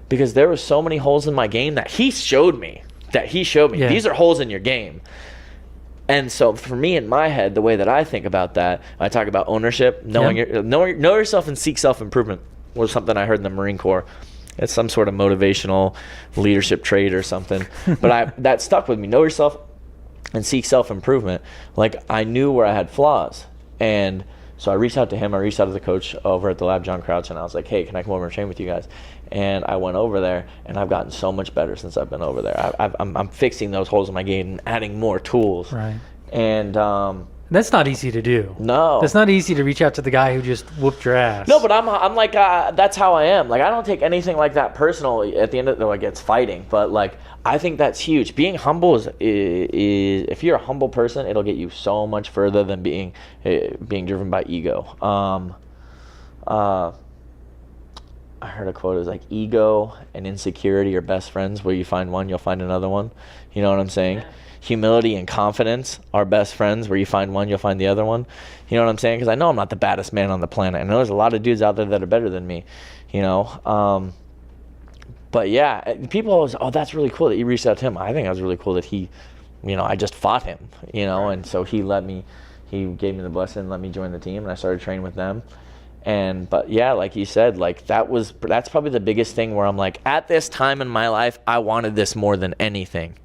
because there were so many holes in my game that he showed me. Yeah. These are holes in your game. And so for me, in my head, the way that I think about that, I talk about ownership, know yourself and seek self-improvement was something I heard in the Marine Corp. It's some sort of motivational leadership trait or something. But that stuck with me. Know yourself and seek self-improvement. Like, I knew where I had flaws. And so I reached out to him. I reached out to the coach over at the lab, John Crouch, and I was like, hey, can I come over and train with you guys? And I went over there, and I've gotten so much better since I've been over there. I'm fixing those holes in my game and adding more tools. Right. And that's not easy to do. No. That's not easy to reach out to the guy who just whooped your ass. No, but I'm like, that's how I am. Like, I don't take anything like that personally at the end of the, like, it's fighting. But, like, I think that's huge. Being humble is if you're a humble person, it'll get you so much further than being driven by ego. I heard a quote, it was like, ego and insecurity are best friends. Where you find one, you'll find another one. You know what I'm saying? Yeah. Humility and confidence are best friends. Where you find one, you'll find the other one. You know what I'm saying? Because I know I'm not the baddest man on the planet. I know there's a lot of dudes out there that are better than me, you know. But yeah, people always, oh, that's really cool that you reached out to him. I think it was really cool that he, you know, I just fought him, you know. And so he gave me the blessing and let me join the team, and I started training with them. But yeah, like you said, like that's probably the biggest thing where I'm like, at this time in my life, I wanted this more than anything.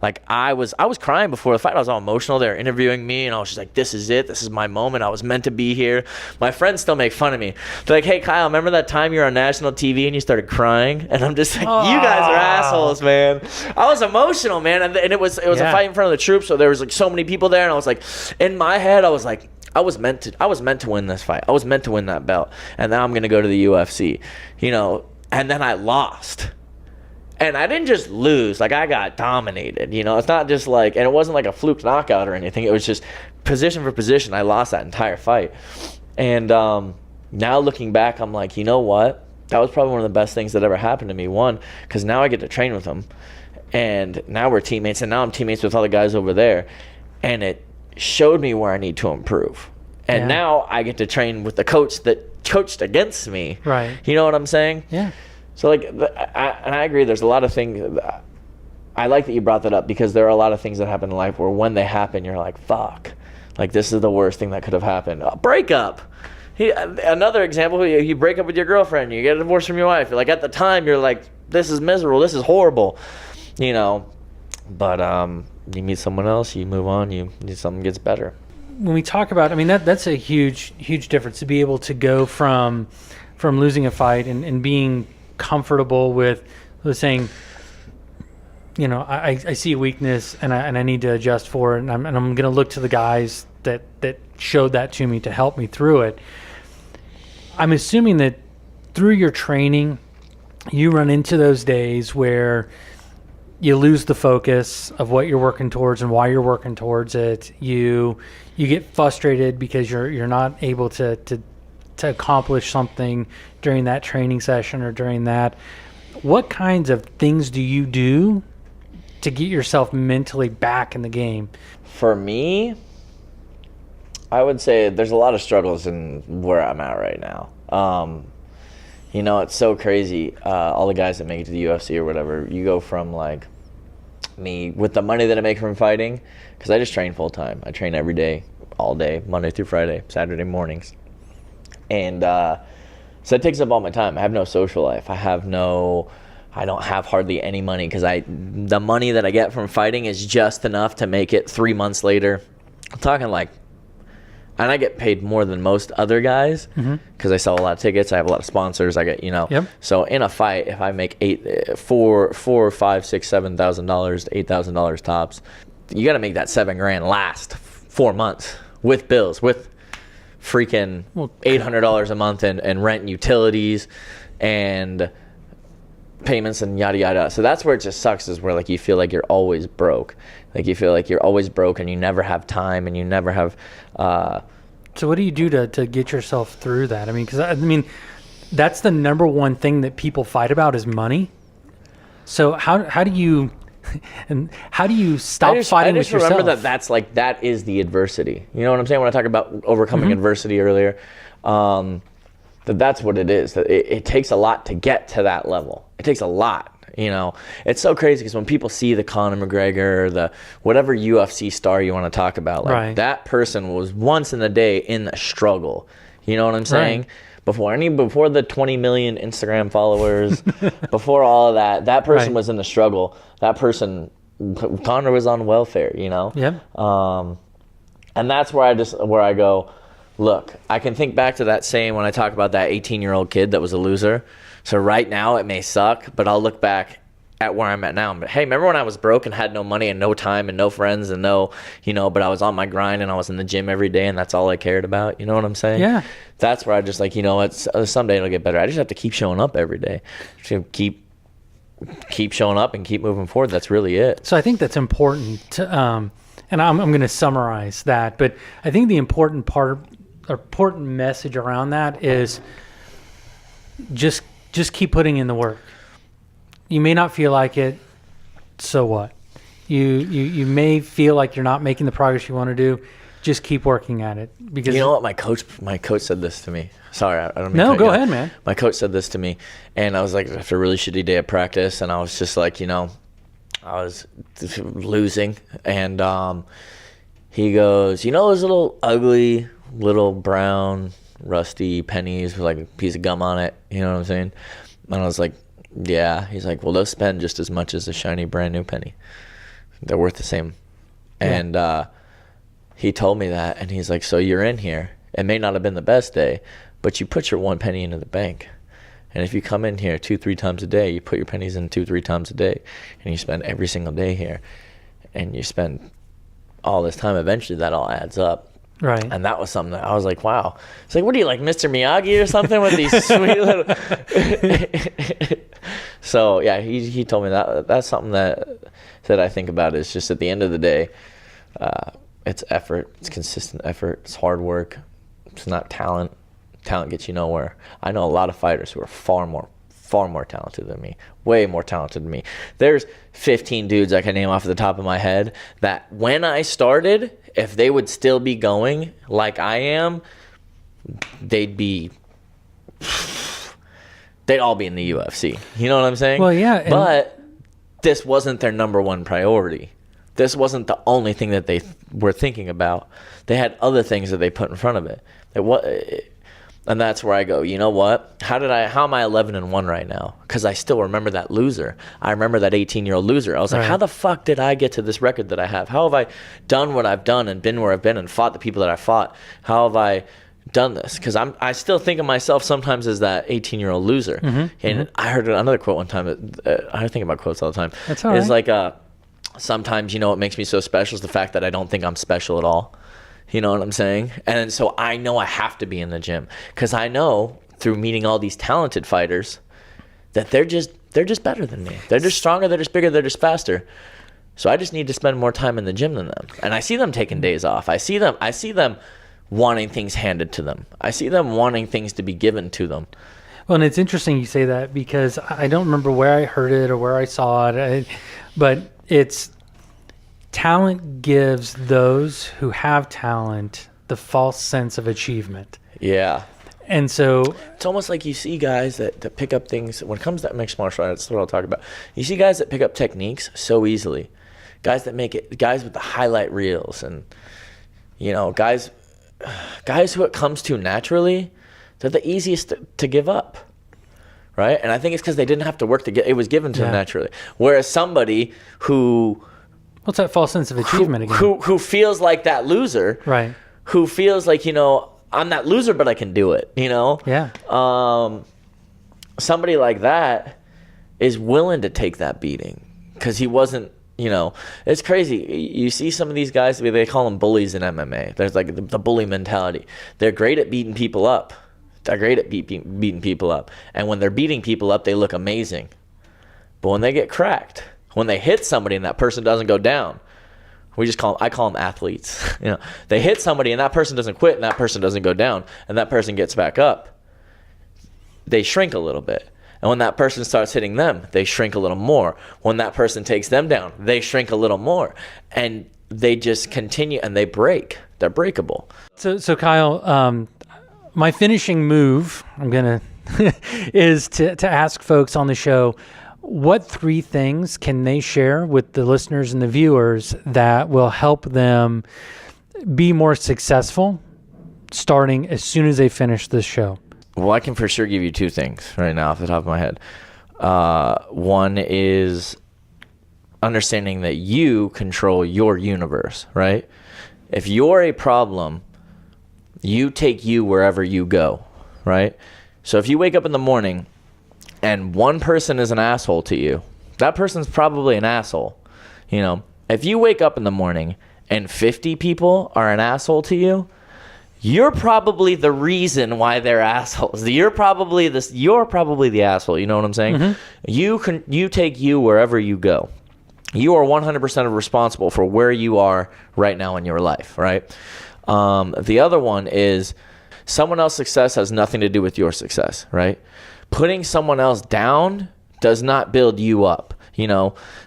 Like, I was crying before the fight. I was all emotional. They were interviewing me, and I was just like, this is it. This is my moment. I was meant to be here. My friends still make fun of me. They're like, hey, Kyle, remember that time you were on national TV and you started crying? And I'm just like, you guys are assholes, man. I was emotional, man. And it was a fight in front of the troops, so there was like so many people there, and I was like, in my head, I was like, I was meant to win this fight. I was meant to win that belt. And now I'm going to go to the UFC, you know, and then I lost. And I didn't just lose, like, I got dominated, you know. It's not just like, and it wasn't like a fluke knockout or anything. It was just position for position. I lost that entire fight. And now looking back, I'm like, you know what? That was probably one of the best things that ever happened to me. One, because now I get to train with them. And now we're teammates, and now I'm teammates with all the guys over there. And it showed me where I need to improve. And now I get to train with the coach that coached against me. Right. You know what I'm saying? Yeah. So, like, and I agree, there's a lot of things. I like that you brought that up, because there are a lot of things that happen in life where when they happen, you're like, fuck. Like, this is the worst thing that could have happened. A breakup. Another example, you break up with your girlfriend, you get a divorce from your wife. Like, at the time, you're like, this is miserable, this is horrible. You know, but you meet someone else, you move on, something gets better. When we talk about, I mean, that's a huge difference, to be able to go from losing a fight and being comfortable with saying, you know, I see a weakness and I need to adjust for it, and I'm going to look to the guys that showed that to me to help me through it. I'm assuming that through your training, you run into those days where you lose the focus of what you're working towards and why you're working towards it. You get frustrated because you're not able to accomplish something during that training session or during that. What kinds of things do you do to get yourself mentally back in the game? For me, I would say there's a lot of struggles in where I'm at right now. You know, it's so crazy. All the guys that make it to the UFC or whatever, you go from like me with the money that I make from fighting, because I just train full time. I train every day, all day, Monday through Friday, Saturday mornings. And so it takes up all my time. I have no social life. I don't have hardly any money, because the money that I get from fighting is just enough to make it 3 months later. I'm talking like, and I get paid more than most other guys because I sell a lot of tickets. I have a lot of sponsors. I get, Yep. So in a fight, if I make $4,000, $5,000, $6,000, $7,000 to $8,000 tops, you got to make that $7,000 last 4 months with bills, with freaking $800 a month and rent and utilities and payments and yada yada. So that's where it just sucks, is where like you feel like you're always broke. Like you feel like you're always broke and you never have time and you never have So what do you do to get yourself through that? I mean, because that's the number one thing that people fight about is money. So how do you stop fighting with yourself? I just remember that is the adversity. You know what I'm saying when I talk about overcoming adversity earlier? That's what it is. That it takes a lot to get to that level. It takes a lot. You know, it's so crazy because when people see the Conor McGregor, the whatever UFC star you want to talk about, like that person was once in a day in a struggle. You know what I'm saying? Right. Before the 20 million Instagram followers, before all of that person was in the struggle. That person, Conor, was on welfare. You know. Yeah. And that's where I go, look, I can think back to that saying when I talk about that 18-year-old kid that was a loser. So right now it may suck, but I'll look back at where I'm at now. But hey, remember when I was broke and had no money and no time and no friends and but I was on my grind and I was in the gym every day and that's all I cared about. You know what I'm saying? Yeah. That's where I just like, someday it'll get better. I just have to keep showing up every day. Just keep showing up and keep moving forward. That's really it. So I think that's important to, and I'm going to summarize that, but I think the important message around that is just keep putting in the work. You may not feel like it, so what? You may feel like you're not making the progress you want to do. Just keep working at it. Because you know what, my coach said this to me. Sorry, I don't mean No, to go ahead, man. My coach said this to me, and I was like, after a really shitty day of practice, and I was just like, I was losing, and he goes, those little ugly, little brown, rusty pennies with like a piece of gum on it, you know what I'm saying? And I was like, yeah. He's like, well, they'll spend just as much as a shiny brand new penny. They're worth the same. Yeah. And he told me that, and he's like, so you're in here. It may not have been the best day, but you put your one penny into the bank. And if you come in here 2-3 times a day, you put your pennies in 2-3 times a day, and you spend every single day here, and you spend all this time, eventually that all adds up. Right. And that was something that I was like, wow. It's like, what are you, like Mr. Miyagi or something with these sweet little... So, yeah, he told me that. That's something that I think about is just at the end of the day, it's effort. It's consistent effort. It's hard work. It's not talent. Talent gets you nowhere. I know a lot of fighters who are far more talented than me, way more talented than me. There's 15 dudes I can name off the top of my head that when I started, if they would still be going like I am, they'd all be in the UFC. You know what I'm saying? Well, yeah. But this wasn't their number one priority. This wasn't the only thing that they were thinking about. They had other things that they put in front of it. And that's where I go, you know what? How am I 11-1 right now? Because I still remember that loser. I remember that 18-year-old loser. I was like, how the fuck did I get to this record that I have? How have I done what I've done and been where I've been and fought the people that I fought? How have I done this? Because I still think of myself sometimes as that 18-year-old loser. And I heard another quote one time. I think about quotes all the time. That's all right. It's like, sometimes, what makes me so special is the fact that I don't think I'm special at all. You know what I'm saying? And so I know I have to be in the gym because I know through meeting all these talented fighters that they're just better than me. They're just stronger, they're just bigger, they're just faster. So I just need to spend more time in the gym than them. And I see them taking days off. I see them wanting things handed to them. I see them wanting things to be given to them. Well, and it's interesting you say that because I don't remember where I heard it or where I saw it, but it's talent gives those who have talent the false sense of achievement. Yeah. And so it's almost like you see guys that pick up things when it comes to mixed martial arts. That's what I'll talk about. You see guys that pick up techniques so easily, guys that make it, guys with the highlight reels, and guys who it comes to naturally, they're the easiest to give up, right? And I think it's because they didn't have to work to get it was given to them naturally. Whereas somebody who what's that false sense of achievement again? Who feels like that loser, right? Who feels like I'm that loser, but I can do it, Yeah. Somebody like that is willing to take that beating because he wasn't, it's crazy. You see some of these guys, they call them bullies in MMA. There's like the bully mentality. They're great at beating people up. They're great at beating people up. And when they're beating people up, they look amazing. But when they get cracked, when they hit somebody and that person doesn't go down, I call them athletes. They hit somebody and that person doesn't quit and that person doesn't go down and that person gets back up. They shrink a little bit. And when that person starts hitting them, they shrink a little more. When that person takes them down, they shrink a little more. And they just continue and they break. They're breakable. So Kyle, my finishing move, I'm going to, is to ask folks on the show, what 3 things can they share with the listeners and the viewers that will help them be more successful starting as soon as they finish this show? Well, I can for sure give you 2 things right now off the top of my head. One is understanding that you control your universe, right? If you're a problem, you take you wherever you go, right? So if you wake up in the morning and one person is an asshole to you, that person's probably an asshole. If you wake up in the morning and 50 people are an asshole to you, you're probably the reason why they're assholes. You're probably the asshole. You know what I'm saying? Mm-hmm. You take you wherever you go. You are 100% responsible for where you are right now in your life, right? The other one is someone else's success has nothing to do with your success, right? Putting someone else down does not build you up,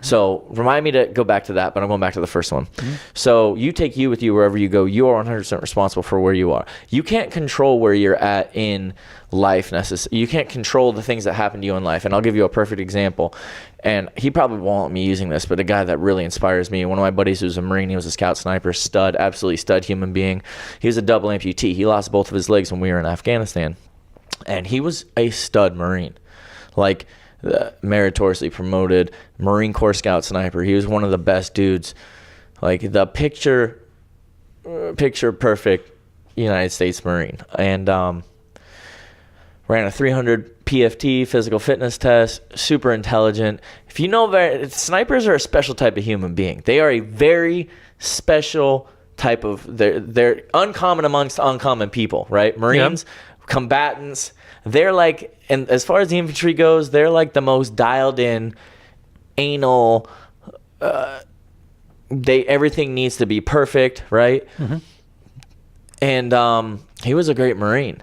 So remind me to go back to that, but I'm going back to the first one. Mm-hmm. So you take you with you wherever you go. You are 100% responsible for where you are. You can't control where you're at in life necessarily. You can't control the things that happen to you in life. And I'll give you a perfect example. And he probably won't want me using this, but a guy that really inspires me, one of my buddies who was a Marine, he was a scout sniper, stud, absolutely stud human being. He was a double amputee. He lost both of his legs when we were in Afghanistan. And he was a stud Marine. Like, meritoriously promoted Marine Corps scout sniper. He was one of the best dudes, like the picture perfect United States Marine, and ran a 300 PFT physical fitness test. Super intelligent. If you know, snipers are a special type of human being. They are a very special type of. They're uncommon amongst uncommon people, right? Marines. Yep. Combatants, they're like, and as far as the infantry goes, they're like the most dialed in, anal, everything needs to be perfect, right? Mm-hmm. And he was a great Marine.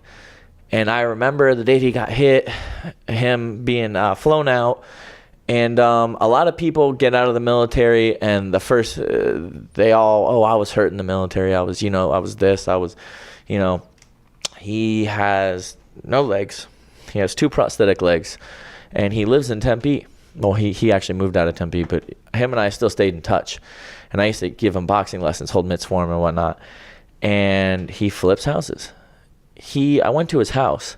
And I remember the day he got hit, him being flown out, and a lot of people get out of the military, and the first, I was hurt in the military, I was this, he has no legs. He has 2 prosthetic legs, and he lives in Tempe. Well, he actually moved out of Tempe, but him and I still stayed in touch. And I used to give him boxing lessons, hold mitts for him and whatnot. And he flips houses. I went to his house,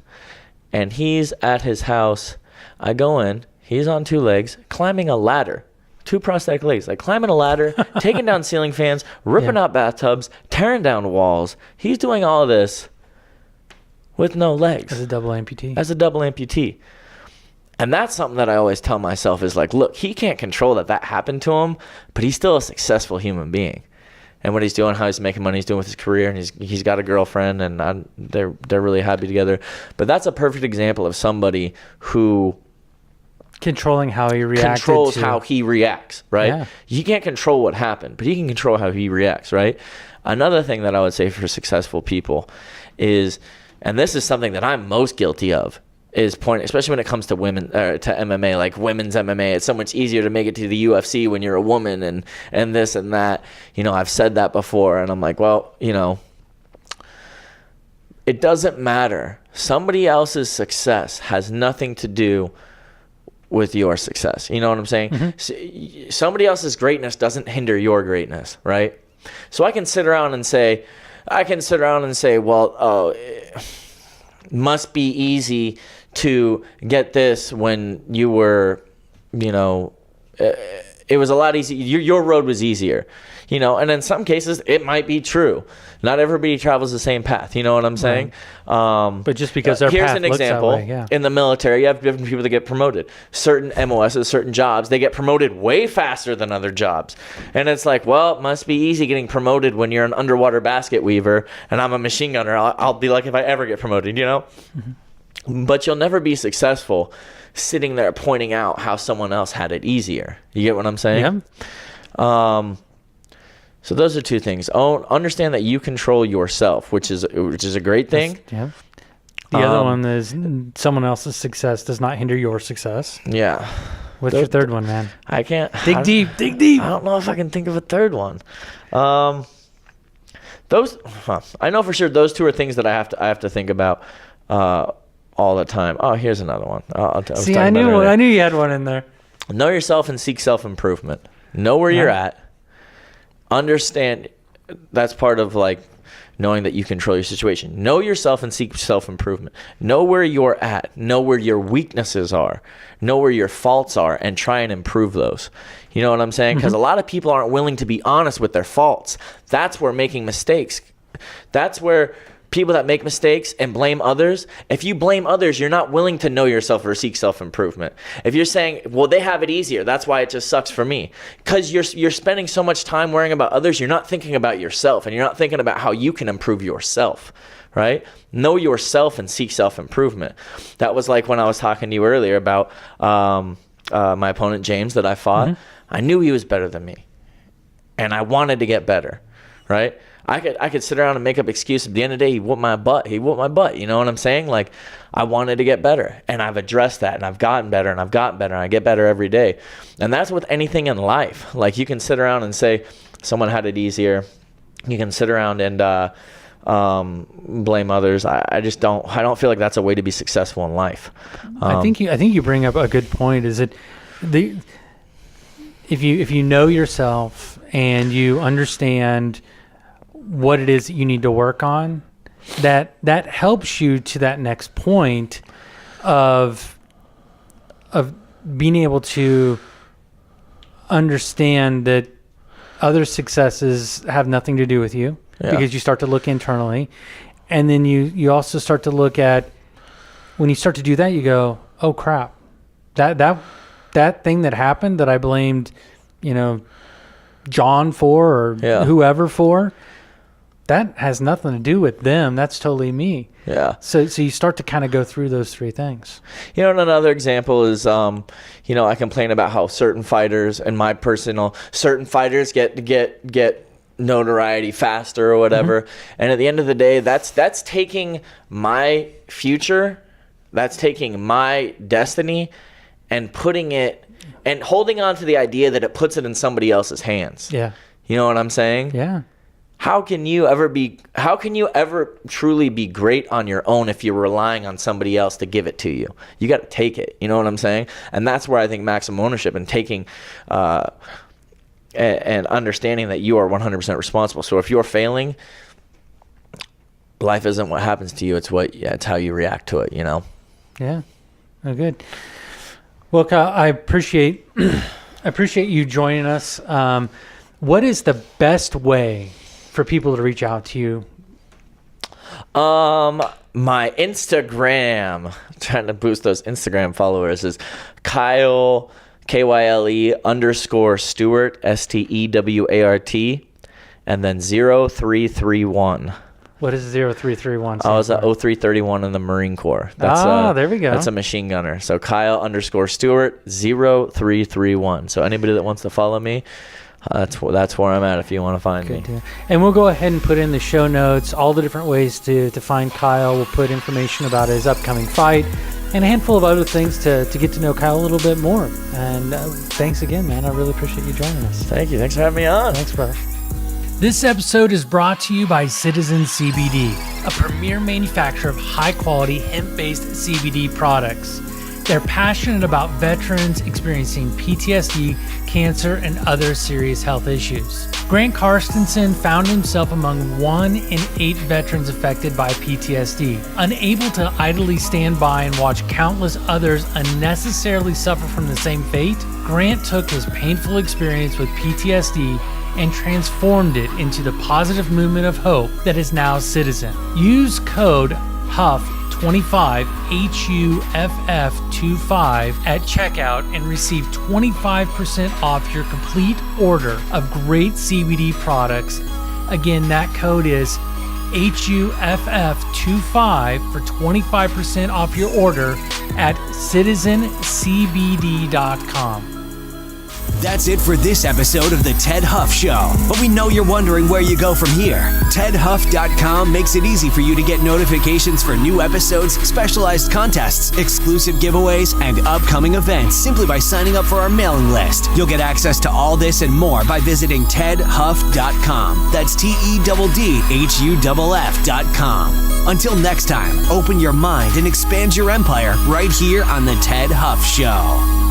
and he's at his house. I go in. He's on 2 legs, climbing a ladder. 2 prosthetic legs, like climbing a ladder, taking down ceiling fans, ripping out bathtubs, tearing down walls. He's doing all of this with no legs. As a double amputee. And that's something that I always tell myself is like, look, he can't control that happened to him, but he's still a successful human being. And what he's doing, how he's making money, he's doing with his career, and he's got a girlfriend, and they're really happy together. But that's a perfect example of somebody who controlling how he reacts. Controls how he reacts, right? Yeah. You can't control what happened, but he can control how he reacts, right? Another thing that I would say for successful people is, and this is something that I'm most guilty of, is especially when it comes to women, to MMA, like women's MMA. It's so much easier to make it to the UFC when you're a woman and this and that. I've said that before, and I'm like, well, it doesn't matter. somebody else's success has nothing to do with your success. You know what I'm saying? Mm-hmm. Somebody else's greatness doesn't hinder your greatness, right? So I can sit around and say, well, it must be easy to get this when you were, you know, it was a lot easier. Your road was easier, you know, and in some cases it might be true. Not everybody travels the same path. You know what I'm saying? Right. But just because their here's path an looks example. that way, yeah. In the military, you have different people that get promoted. Certain MOSs, certain jobs, they get promoted way faster than other jobs. And it's like, well, it must be easy getting promoted when you're an underwater basket weaver and I'm a machine gunner. I'll be like if I ever get promoted, you know? Mm-hmm. But you'll never be successful sitting there pointing out how someone else had it easier. You get what I'm saying? Yeah. So those are two things. Understand that you control yourself, which is a great thing. Yeah. The other one is someone else's success does not hinder your success. Yeah. What's your third one, man? I can't dig deep. I don't know if I can think of a third one. I know for sure those two are things that I have to think about all the time. Oh, here's another one. I knew you had one in there. Know yourself and seek self-improvement. Know where you're at. Understand that's part of like knowing that you control your situation. Know yourself and seek self-improvement. Know where you're at. Know where your weaknesses are. Know where your faults are and try and improve those. You know what I'm saying? Because a lot of people aren't willing to be honest with their faults. That's where making mistakes. That's where people that make mistakes and blame others, if you blame others, you're not willing to know yourself or seek self-improvement. If you're saying, well, they have it easier, that's why it just sucks for me. Because you're spending so much time worrying about others, you're not thinking about yourself, and you're not thinking about how you can improve yourself, right? Know yourself and seek self-improvement. That was like when I was talking to you earlier about my opponent, James, that I fought. Mm-hmm. I knew he was better than me, and I wanted to get better, right? I could sit around and make up excuses. At the end of the day, he whooped my butt. You know what I'm saying? Like, I wanted to get better, and I've addressed that, and I've gotten better, and I get better every day. And that's with anything in life. Like, you can sit around and say someone had it easier. You can sit around and blame others. I don't feel like that's a way to be successful in life. I think you bring up a good point. Is it if you know yourself and you understand what it is that you need to work on, that helps you to that next point of being able to understand that other successes have nothing to do with you, because you start to look internally. And then you also start to look at, when you start to do that, you go, oh crap, that thing that happened that I blamed, John for or whoever for, that has nothing to do with them. That's totally me. Yeah. So you start to kind of go through those three things. And another example is, I complain about how certain fighters get notoriety faster or whatever. Mm-hmm. And at the end of the day, that's taking my future, that's taking my destiny and putting it and holding on to the idea that it puts it in somebody else's hands. Yeah. You know what I'm saying? Yeah. How can you ever truly be great on your own if you're relying on somebody else to give it to you? You got to take it. You know what I'm saying? And that's where I think maximum ownership and taking and understanding that you are 100% responsible. So if you're failing, life isn't what happens to you. It's how you react to it, Yeah. Oh, good. Well, Kyle, I appreciate you joining us. What is the best way for people to reach out to you? My Instagram, trying to boost those Instagram followers, is Kyle, KYLE _ Stewart, STEWART, and then 0331. What is 0331? I was at 0331 in the Marine Corp. There we go. That's a machine gunner. So Kyle _ Stewart, 0331. So anybody that wants to follow me, that's where I'm at if you want to find me. Deal. And we'll go ahead and put in the show notes all the different ways to find Kyle. We'll put information about his upcoming fight and a handful of other things to get to know Kyle a little bit more. And thanks again, man. I really appreciate you joining us. Thank you. Thanks for having me on. Thanks, brother. This episode is brought to you by Citizen CBD, a premier manufacturer of high-quality hemp-based CBD products. They're passionate about veterans experiencing PTSD, cancer, and other serious health issues. Grant Karstensen found himself among 1 in 8 veterans affected by PTSD. Unable to idly stand by and watch countless others unnecessarily suffer from the same fate, Grant took his painful experience with PTSD and transformed it into the positive movement of hope that is now Citizen. Use code HUFF25, HUFF25 at checkout and receive 25% off your complete order of great CBD products. Again, that code is HUFF25 for 25% off your order at citizencbd.com. That's it for this episode of The Ted Huff Show. But we know you're wondering where you go from here. TedHuff.com makes it easy for you to get notifications for new episodes, specialized contests, exclusive giveaways, and upcoming events simply by signing up for our mailing list. You'll get access to all this and more by visiting TedHuff.com. That's TEDDHUFF.com. Until next time, open your mind and expand your empire right here on The Ted Huff Show.